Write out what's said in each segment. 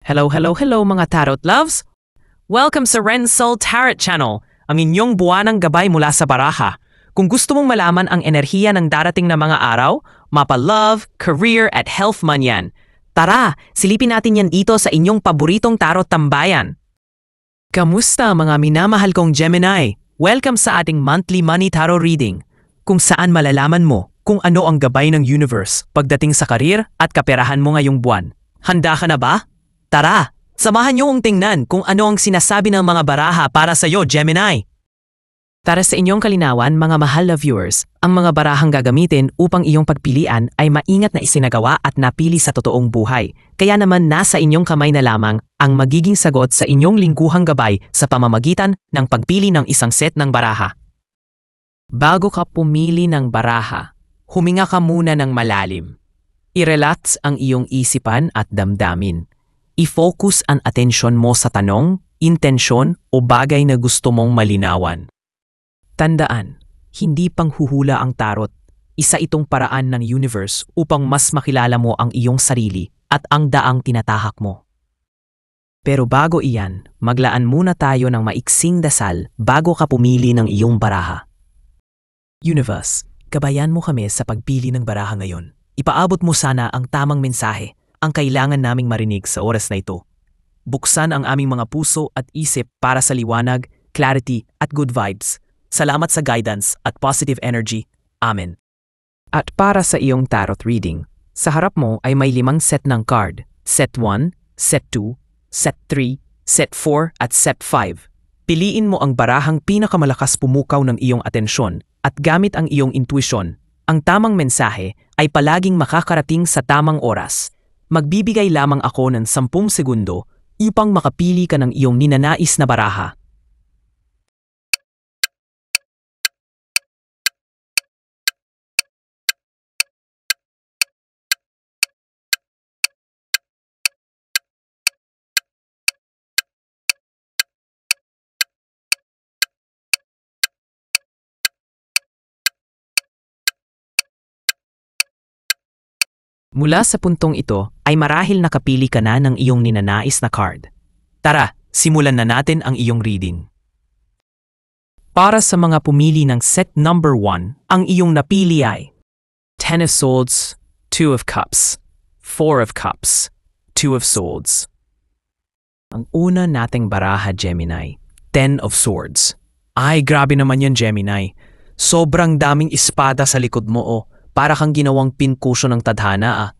Hello mga Tarot Loves! Welcome sa Rensol Tarot Channel, ang inyong buwanang gabay mula sa baraha. Kung gusto mong malaman ang enerhiya ng darating na mga araw, mapa love, career at health man yan. Tara, silipin natin yan dito sa inyong paboritong tarot tambayan. Kamusta mga minamahal kong Gemini? Welcome sa ating monthly money tarot reading, kung saan malalaman mo kung ano ang gabay ng universe pagdating sa karir at kaperahan mo ngayong buwan. Handa ka na ba? Tara, samahan niyo kong tingnan kung ano ang sinasabi ng mga baraha para sa iyo, Gemini. Para sa inyong kalinawan, mga mahal na viewers, ang mga barahang gagamitin upang iyong pagpilian ay maingat na isinagawa at napili sa totoong buhay. Kaya naman nasa inyong kamay na lamang ang magiging sagot sa inyong lingguhang gabay sa pamamagitan ng pagpili ng isang set ng baraha. Bago ka pumili ng baraha, huminga ka muna ng malalim. I-relax ang iyong isipan at damdamin. I-focus ang atensyon mo sa tanong, intensyon o bagay na gusto mong malinawan. Tandaan, hindi panghuhula ang tarot. Isa itong paraan ng universe upang mas makilala mo ang iyong sarili at ang daang tinatahak mo. Pero bago iyan, maglaan muna tayo ng maiksing dasal bago ka pumili ng iyong baraha. Universe, gabayan mo kami sa pagpili ng baraha ngayon. Ipaabot mo sana ang tamang mensahe, ang kailangan naming marinig sa oras na ito. Buksan ang aming mga puso at isip para sa liwanag, clarity at good vibes. Salamat sa guidance at positive energy. Amen. At para sa iyong tarot reading, sa harap mo ay may 5 set ng card. Set 1, Set 2, Set 3, Set 4 at Set 5. Piliin mo ang barahang pinakamalakas pumukaw ng iyong atensyon at gamit ang iyong intuition. Ang tamang mensahe ay palaging makakarating sa tamang oras. Magbibigay lamang ako ng 10 segundo upang makapili ka ng iyong ninanais na baraha. Mula sa puntong ito ay marahil nakapili ka na ng iyong ninanais na card. Tara, simulan na natin ang iyong reading. Para sa mga pumili ng set number 1, ang iyong napili ay Ten of Swords, Two of Cups, Four of Cups, Two of Swords. Ang una nating baraha, Gemini, Ten of Swords. Ay, grabe naman yan, Gemini. Sobrang daming espada sa likod mo, oh. Para kang ginawang pincushion ng tadhana, ah.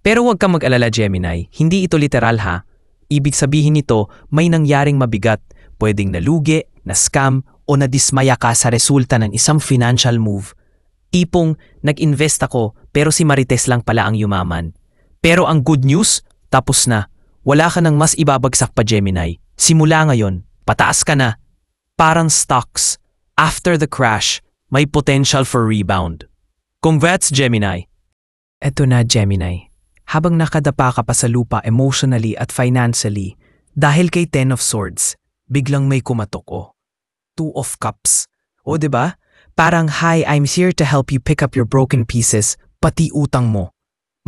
Pero huwag kang mag-alala, Gemini. Hindi ito literal, ha? Ibig sabihin nito, may nangyaring mabigat. Pwedeng nalugi, na-scam, o nadismaya ka sa resulta ng isang financial move. Tipong, nag-invest ako, pero si Marites lang pala ang yumaman. Pero ang good news, tapos na. Wala ka nang mas ibabagsak pa, Gemini. Simula ngayon, pataas ka na. Parang stocks. After the crash, may potential for rebound. Congrats, Gemini! Eto na, Gemini. Habang nakadapa ka pa sa lupa emotionally at financially, dahil kay Ten of Swords, biglang may kumatok, oh. Two of Cups. O, diba? Parang, hi, I'm here to help you pick up your broken pieces, pati utang mo.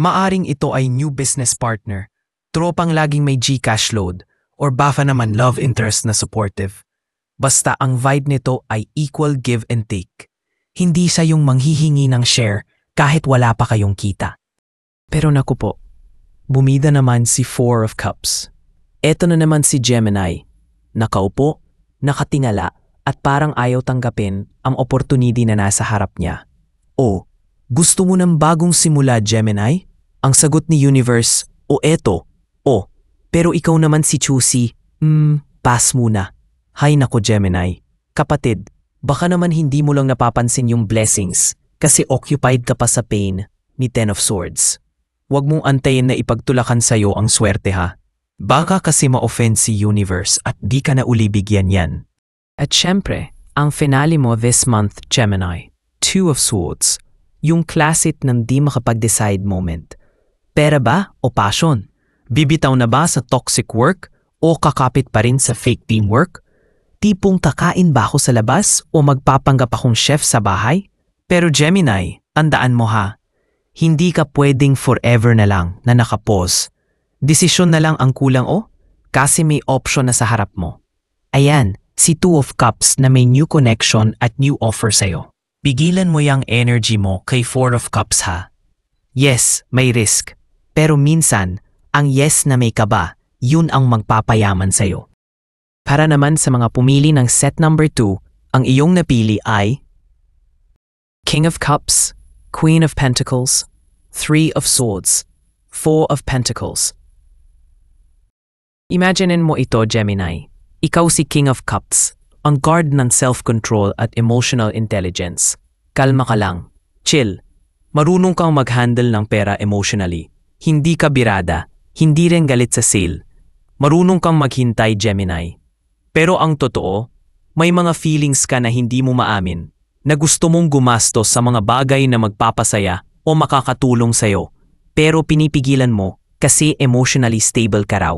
Maaring ito ay new business partner, tropang laging may Gcash load, or baka naman love interest na supportive. Basta ang vibe nito ay equal give and take. Hindi siya yung manghihingi ng share kahit wala pa kayong kita. Pero naku po, bumida naman si Four of Cups. Eto na naman si Gemini. Nakaupo, nakatingala at parang ayaw tanggapin ang opportunity na nasa harap niya. O, gusto mo ng bagong simula, Gemini? Ang sagot ni Universe, o eto, o. Pero ikaw naman si Chusi, pass muna. Hay nako, Gemini. Kapatid, baka naman hindi mo lang napapansin yung blessings kasi occupied ka pa sa pain ni Ten of Swords. Huwag mong antayin na ipagtulakan sa'yo ang swerte, ha. Baka kasi ma-offend si Universe at di ka na uli bigyan yan. At syempre, ang finale mo this month, Gemini, Two of Swords, yung classic ng di makapag-decide moment. Pera ba o passion? Bibitaw na ba sa toxic work o kakapit pa rin sa fake teamwork? Tipong kakain ba ako sa labas o magpapanggap akong chef sa bahay? Pero Gemini, tandaan mo ha, hindi ka pwedeng forever na lang na nakapause. Desisyon na lang ang kulang kasi may option na sa harap mo. Ayan, si Two of Cups na may new connection at new offer sa'yo. Pigilan mo yung energy mo kay Four of Cups ha. Yes, may risk. Pero minsan, ang yes na may kaba, yun ang magpapayaman sa'yo. Para naman sa mga pumili ng set number 2, ang iyong napili ay King of Cups, Queen of Pentacles, Three of Swords, Four of Pentacles. Imaginein mo ito, Gemini. Ikaw si King of Cups, ang guard ng self-control at emotional intelligence. Kalma ka lang. Chill. Marunong kang mag-handle ng pera emotionally. Hindi ka birada. Hindi rin galit sa sale. Marunong kang maghintay, Gemini. Pero ang totoo, may mga feelings ka na hindi mo maamin, na gusto mong gumastos sa mga bagay na magpapasaya o makakatulong sa'yo, pero pinipigilan mo kasi emotionally stable ka raw.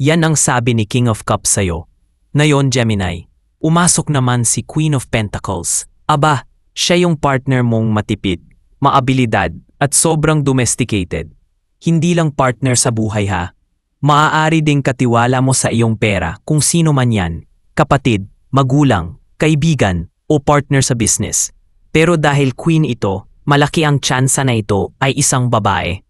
Yan ang sabi ni King of Cups sa'yo. Ngayon, Gemini, umasok naman si Queen of Pentacles. Aba, siya yung partner mong matipid, maabilidad at sobrang domesticated. Hindi lang partner sa buhay ha. Maaari ding katiwala mo sa iyong pera kung sino man yan, kapatid, magulang, kaibigan o partner sa business. Pero dahil queen ito, malaki ang tsansa na ito ay isang babae.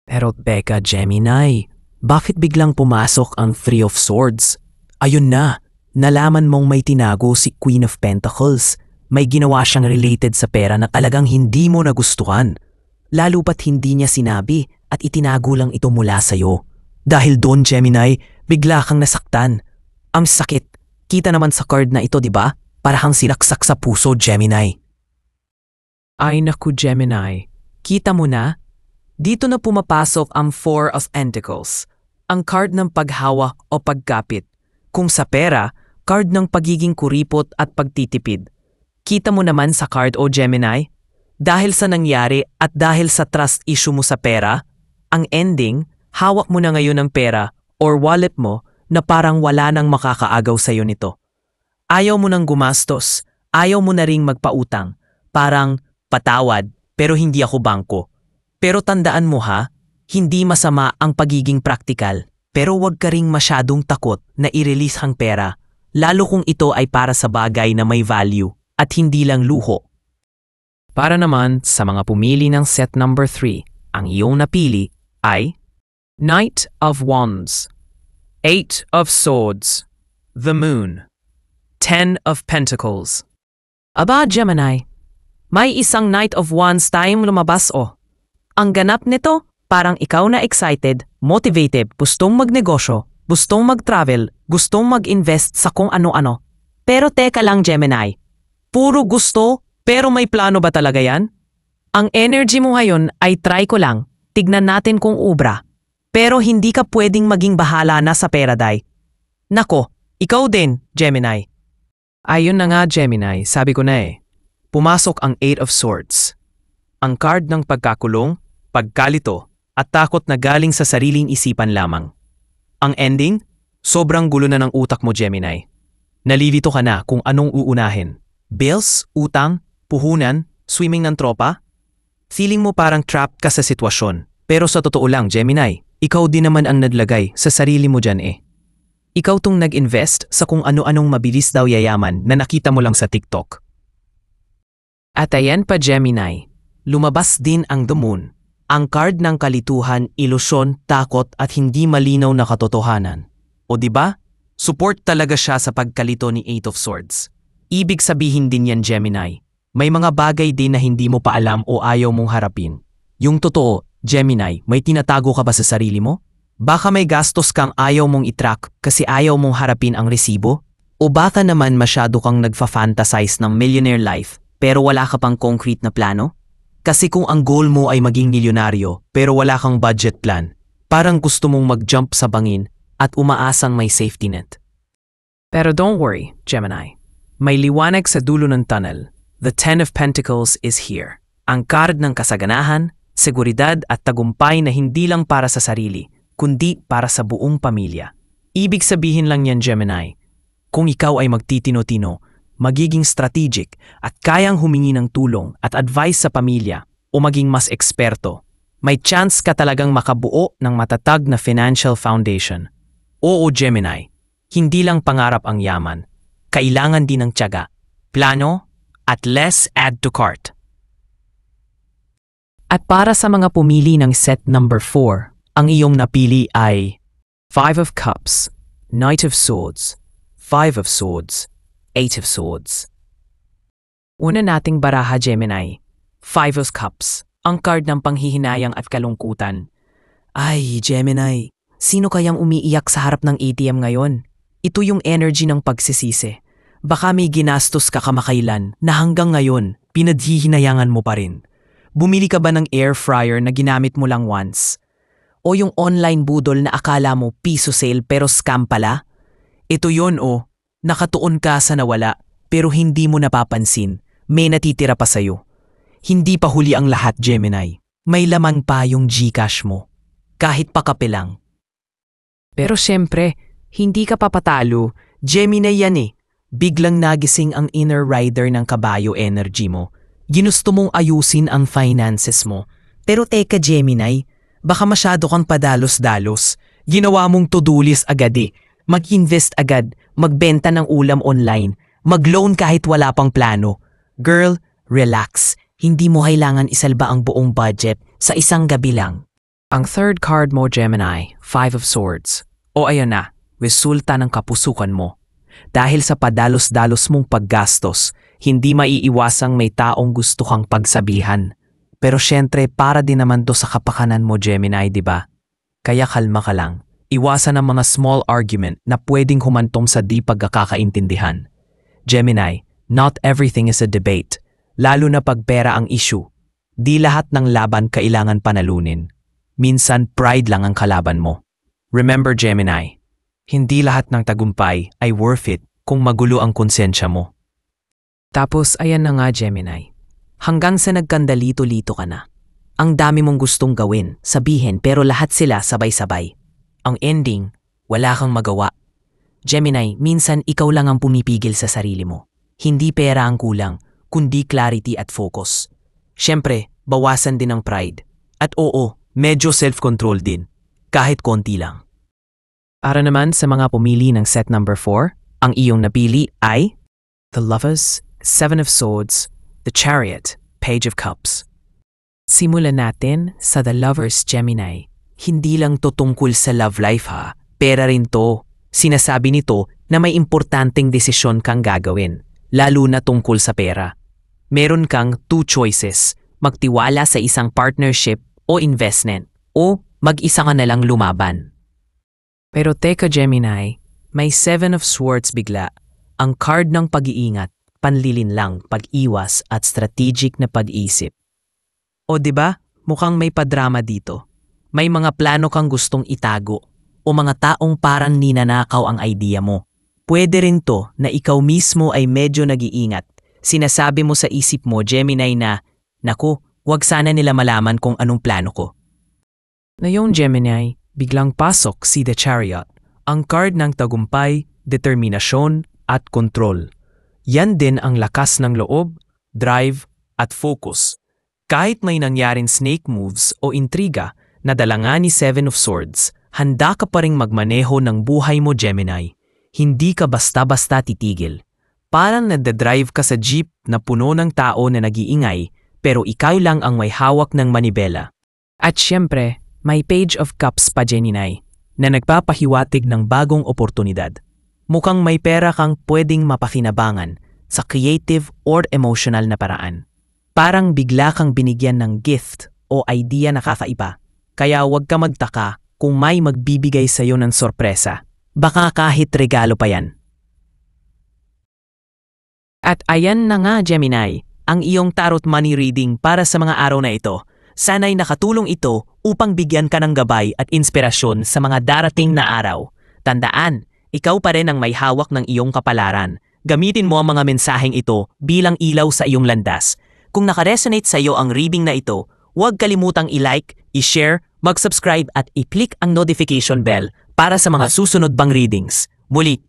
Pero teka, Gemini, bakit biglang pumasok ang Three of Swords? Ayun na, nalaman mong may tinago si Queen of Pentacles. May ginawa siyang related sa pera na talagang hindi mo nagustuhan. Lalo pat hindi niya sinabi at itinago lang ito mula sa'yo. Dahil doon, Gemini, bigla kang nasaktan. Ang sakit. Kita naman sa card na ito, di ba? Parang silaksak sa puso, Gemini. Ay naku, Gemini. Kita mo na? Dito na pumapasok ang Four of Pentacles. Ang card ng paghawa o pagkapit. Kung sa pera, card ng pagiging kuripot at pagtitipid. Kita mo naman sa card, o Gemini? Dahil sa nangyari at dahil sa trust issue mo sa pera, ang ending, hawak mo na ngayon ang pera or wallet mo na parang wala nang makakaagaw sa'yo nito. Ayaw mo nang gumastos, ayaw mo na ring magpautang. Parang patawad pero hindi ako bangko. Pero tandaan mo ha, hindi masama ang pagiging praktikal. Pero huwag ka ring masyadong takot na i-release ang pera, lalo kung ito ay para sa bagay na may value at hindi lang luho. Para naman sa mga pumili ng set number 3, ang iyong napili ay Knight of Wands, Eight of Swords, the Moon, Ten of Pentacles. Aba, Gemini, may isang Knight of Wands tayong lumabas Ang ganap nito, parang ikaw na excited, motivated, gustong magnegosyo, gustong mag-travel, gustong mag-invest sa kung ano-ano. Pero teka lang, Gemini, puro gusto, pero may plano ba talaga yan? Ang energy mo ngayon ay try ko lang, tignan natin kung ubra. Pero hindi ka pwedeng maging bahala na sa pera, day. Nako, ikaw din, Gemini. Ayun na nga, Gemini, sabi ko na Pumasok ang Eight of Swords. Ang card ng pagkakulong, pagkalito, at takot na galing sa sariling isipan lamang. Ang ending, sobrang gulo na ng utak mo, Gemini. Nalilito ka na kung anong uunahin. Bills, utang, puhunan, swimming ng tropa? Feeling mo parang trapped ka sa sitwasyon. Pero sa totoo lang, Gemini, ikaw din naman ang nadlagay sa sarili mo dyan Ikaw tong nag-invest sa kung ano-anong mabilis daw yayaman na nakita mo lang sa TikTok. At ayan pa, Gemini, lumabas din ang The Moon. Ang card ng kalituhan, ilusyon, takot at hindi malinaw na katotohanan. O diba? Support talaga siya sa pagkalito ni Eight of Swords. Ibig sabihin din yan, Gemini, may mga bagay din na hindi mo pa alam o ayaw mong harapin. Yung totoo, Gemini, may tinatago ka ba sa sarili mo? Baka may gastos kang ayaw mong itrack kasi ayaw mong harapin ang resibo? O baka naman masyado kang nagfa-fantasize ng millionaire life pero wala ka pang concrete na plano? Kasi kung ang goal mo ay maging milyonaryo pero wala kang budget plan, parang gusto mong mag-jump sa bangin at umaasang may safety net. Pero don't worry, Gemini. May liwanag sa dulo ng tunnel. The Ten of Pentacles is here. Ang card ng kasaganahan, seguridad at tagumpay na hindi lang para sa sarili, kundi para sa buong pamilya. Ibig sabihin lang yan, Gemini, kung ikaw ay magtitino-tino, magiging strategic at kayang humingi ng tulong at advice sa pamilya o maging mas eksperto, may chance ka talagang makabuo ng matatag na financial foundation. Oo, Gemini, hindi lang pangarap ang yaman. Kailangan din ng tiyaga, plano, at less add to cart. At para sa mga pumili ng set number 4, ang iyong napili ay 5 of Cups, Knight of Swords, 5 of Swords, 8 of Swords. Una nating baraha, Gemini, 5 of Cups, ang card ng panghihinayang at kalungkutan. Ay, Gemini, sino kayang umiiyak sa harap ng ATM ngayon? Ito yung energy ng pagsisisi. Baka may ginastos ka kamakailan na hanggang ngayon, pinadhihinayangan mo pa rin. Bumili ka ba ng air fryer na ginamit mo lang once? O yung online budol na akala mo piso sale pero scam pala? Ito yon o, nakatuon ka sa nawala pero hindi mo napapansin, may natitira pa sa'yo. Hindi pa huli ang lahat, Gemini. May laman pa yung GCash mo. Kahit pa kape lang. Pero syempre, hindi ka papatalo. Gemini yan eh. Biglang nagising ang inner rider ng kabayo energy mo. Ginusto mong ayusin ang finances mo. Pero teka, Gemini, baka masyado kang padalos-dalos. Ginawa mong to-do list agad eh. Mag-invest agad, magbenta ng ulam online, mag-loan kahit wala pang plano. Girl, relax. Hindi mo kailangan isalba ang buong budget sa isang gabi lang. Ang third card mo, Gemini, 5 of Swords. O ayan na, resulta ng kapusukan mo. Dahil sa padalos-dalos mong paggastos, hindi maiiwasang may taong gusto kang pagsabihan. Pero syempre, para din naman to sa kapakanan mo, Gemini, di ba? Kaya kalma ka lang. Iwasan ang mga small argument na pwedeng humantong sa di pagkakaintindihan. Gemini, not everything is a debate. Lalo na pag pera ang issue. Di lahat ng laban kailangan panalunin. Minsan pride lang ang kalaban mo. Remember, Gemini, hindi lahat ng tagumpay ay worth it kung magulo ang konsensya mo. Tapos ayan na nga, Gemini. Hanggang sa nagkandalito-lito ka na. Ang dami mong gustong gawin, sabihin pero lahat sila sabay-sabay. Ang ending, wala kang magawa. Gemini, minsan ikaw lang ang pumipigil sa sarili mo. Hindi pera ang kulang, kundi clarity at focus. Siyempre, bawasan din ang pride. At oo, medyo self-control din. Kahit konti lang. Para naman sa mga pumili ng set number 4, ang iyong napili ay The Lovers, 7 of Swords, The Chariot, Page of Cups. Simulan natin sa The Lovers, Gemini. Hindi lang to tungkol sa love life ha, pera rin to. Sinasabi nito na may importanteng desisyon kang gagawin, lalo na tungkol sa pera. Meron kang 2 choices, magtiwala sa isang partnership o investment, o mag-isa ka na lang lumaban. Pero teka, Gemini, may 7 of Swords bigla, ang card ng pag-iingat, panlilinlang, pag-iwas at strategic na pag-isip. O diba, mukhang may padrama dito. May mga plano kang gustong itago o mga taong parang ninanakaw ang idea mo. Pwede rin to na ikaw mismo ay medyo nag-iingat. Sinasabi mo sa isip mo, Gemini, na, naku, wag sana nila malaman kung anong plano ko. Ngayong Gemini, biglang pasok si The Chariot, ang card ng tagumpay, determinasyon at kontrol. Yan din ang lakas ng loob, drive at focus. Kahit may nangyaring snake moves o intriga na dala nga ni 7 of Swords, handa ka pa ring magmaneho ng buhay mo, Gemini. Hindi ka basta-basta titigil. Parang nadadrive ka sa jeep na puno ng tao na nag-iingay, pero ikaw lang ang may hawak ng manibela. At syempre, may Page of Cups pa, Gemini, na nagpapahiwatig ng bagong oportunidad. Mukhang may pera kang pwedeng mapakinabangan sa creative or emotional na paraan. Parang bigla kang binigyan ng gift o idea na kakaiba. Kaya huwag ka magtaka kung may magbibigay sa iyo ng sorpresa. Baka kahit regalo pa yan. At ayan na nga, Gemini, ang iyong tarot money reading para sa mga araw na ito. Sana'y nakatulong ito upang bigyan ka ng gabay at inspirasyon sa mga darating na araw. Tandaan, ikaw pa rin ang may hawak ng iyong kapalaran. Gamitin mo ang mga mensaheng ito bilang ilaw sa iyong landas. Kung nakaresonate sa iyo ang reading na ito, huwag kalimutang i-like, i-share, mag-subscribe at i-click ang notification bell para sa mga susunod pang readings. Muli,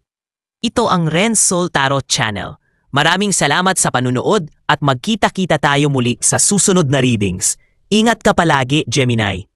ito ang Renz Soul Tarot Channel. Maraming salamat sa panunood at magkita-kita tayo muli sa susunod na readings. Ingat ka palagi, Gemini.